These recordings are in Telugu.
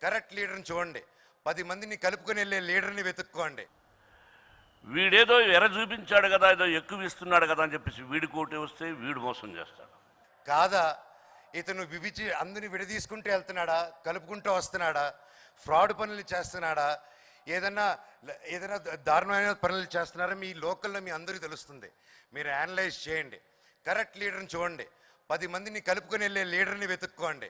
కరెక్ట్ లీడర్ని చూడండి. 10 మందిని కలుపుకొని వెళ్ళే లీడర్ని వెతుక్కోండి. వీడేదో ఎర చూపించాడు కదా, ఏదో ఎక్కువ ఇస్తున్నాడు కదా అని చెప్పేసి వీడి కోటి వస్తే వీడు మోసం చేస్తాడు కాదా? ఇతను అందరిని విడదీసుకుంటూ వెళ్తున్నాడా, కలుపుకుంటూ వస్తున్నాడా, ఫ్రాడ్ పనులు చేస్తున్నాడా, ఏదైనా దారుణమైన పనులు చేస్తున్నారా? మీ లోకల్లో మీ అందరికీ తెలుస్తుంది. మీరు అనలైజ్ చేయండి. కరెక్ట్ లీడర్ని చూడండి. 10 మందిని కలుపుకొని వెళ్ళే లీడర్ని వెతుక్కోండి.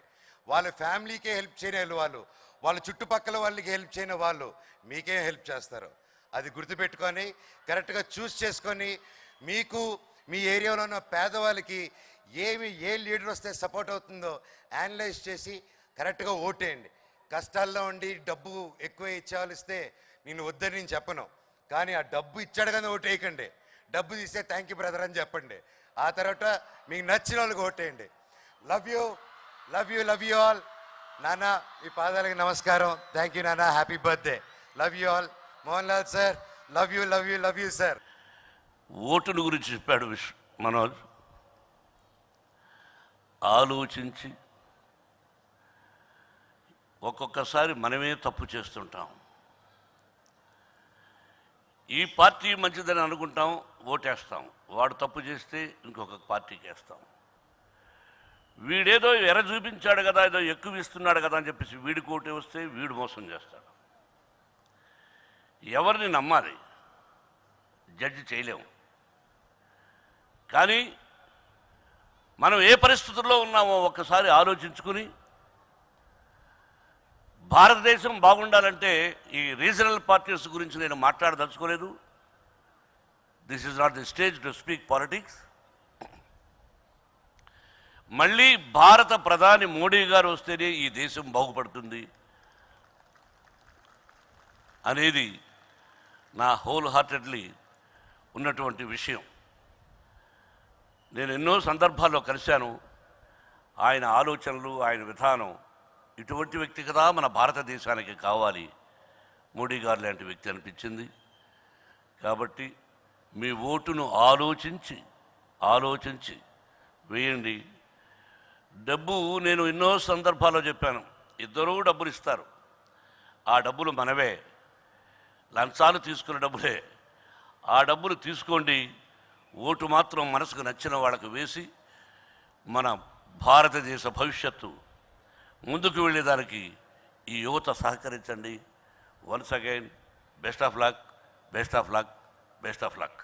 వాళ్ళ ఫ్యామిలీకే హెల్ప్ చేయని వాళ్ళు, వాళ్ళ చుట్టుపక్కల వాళ్ళకి హెల్ప్ చేయని వాళ్ళు మీకేం హెల్ప్ చేస్తారు? అది గుర్తుపెట్టుకొని కరెక్ట్గా చూస్ చేసుకొని మీకు మీ ఏరియాలో ఉన్న పేదవాళ్ళకి ఏ లీడర్ వస్తే సపోర్ట్ అవుతుందో అనలైజ్ చేసి కరెక్ట్గా ఓటేయండి. కష్టాల్లో ఉండి డబ్బు ఎక్కువ ఇచ్చేవాళ్ళు ఇస్తే నేను వద్దని నేను చెప్పను, కానీ ఆ డబ్బు ఇచ్చాడు కానీ ఓటేయకండి. డబ్బు తీస్తే థ్యాంక్ యూ బ్రదర్ అని చెప్పండి. ఆ తర్వాత మీకు నచ్చిన వాళ్ళకి ఓటేయండి. Love you love you love you all. నాన్న మీ పాదాలకి నమస్కారం. థ్యాంక్ యూ నాన్న, happy birthday. Love you all. Mohan Lal sir, love you love you love you sir. ఓటును గురించి చెప్పాడు మనోజ్. ఆలోచించి ఒక్కొక్కసారి మనమే తప్పు చేస్తుంటాం. ఈ పార్టీ మంచిదని అనుకుంటాం, ఓటేస్తాం. వాడు తప్పు చేస్తే ఇంకొక పార్టీకి వేస్తాం. వీడేదో ఎర చూపించాడు కదా, ఏదో ఎక్కువ ఇస్తున్నాడు కదా అని చెప్పేసి వీడి కోటి వస్తే వీడు మోసం చేస్తాడు. ఎవరిని నమ్మాలి? జడ్జి చేయలేము. కానీ మనం ఏ పరిస్థితుల్లో ఉన్నామో ఒక్కసారి ఆలోచించుకుని, భారతదేశం బాగుండాలంటే ఈ రీజనల్ పార్టీస్ గురించి నేను మాట్లాడదలుచుకోలేదు. This is not the stage to speak politics. మళ్ళీ భారత ప్రధాని మోడీ గారు వస్తేనే ఈ దేశం బాగుపడుతుంది అనేది నా హోల్ హార్టెడ్లీ ఉన్నటువంటి విషయం. నేను ఎన్నో సందర్భాల్లో కలిశాను. ఆయన ఆలోచనలు, ఆయన విధానం, ఇటువంటి వ్యక్తి కదా మన భారతదేశానికి కావాలి, మోడీ గారు లాంటి వ్యక్తి అనిపించింది. కాబట్టి మీ ఓటును ఆలోచించి వేయండి. డబ్బు నేను ఎన్నో సందర్భాల్లో చెప్పాను, ఇద్దరూ డబ్బులు ఇస్తారు, ఆ డబ్బులు మనవే, లంచాలు తీసుకున్న డబ్బులే. ఆ డబ్బులు తీసుకోండి, ఓటు మాత్రం మనసుకు నచ్చిన వాళ్ళకు వేసి మన భారతదేశ భవిష్యత్తు ముందుకు వెళ్ళేదానికి ఈ యువత సహకరించండి. Once again best of luck, best of luck, best of luck.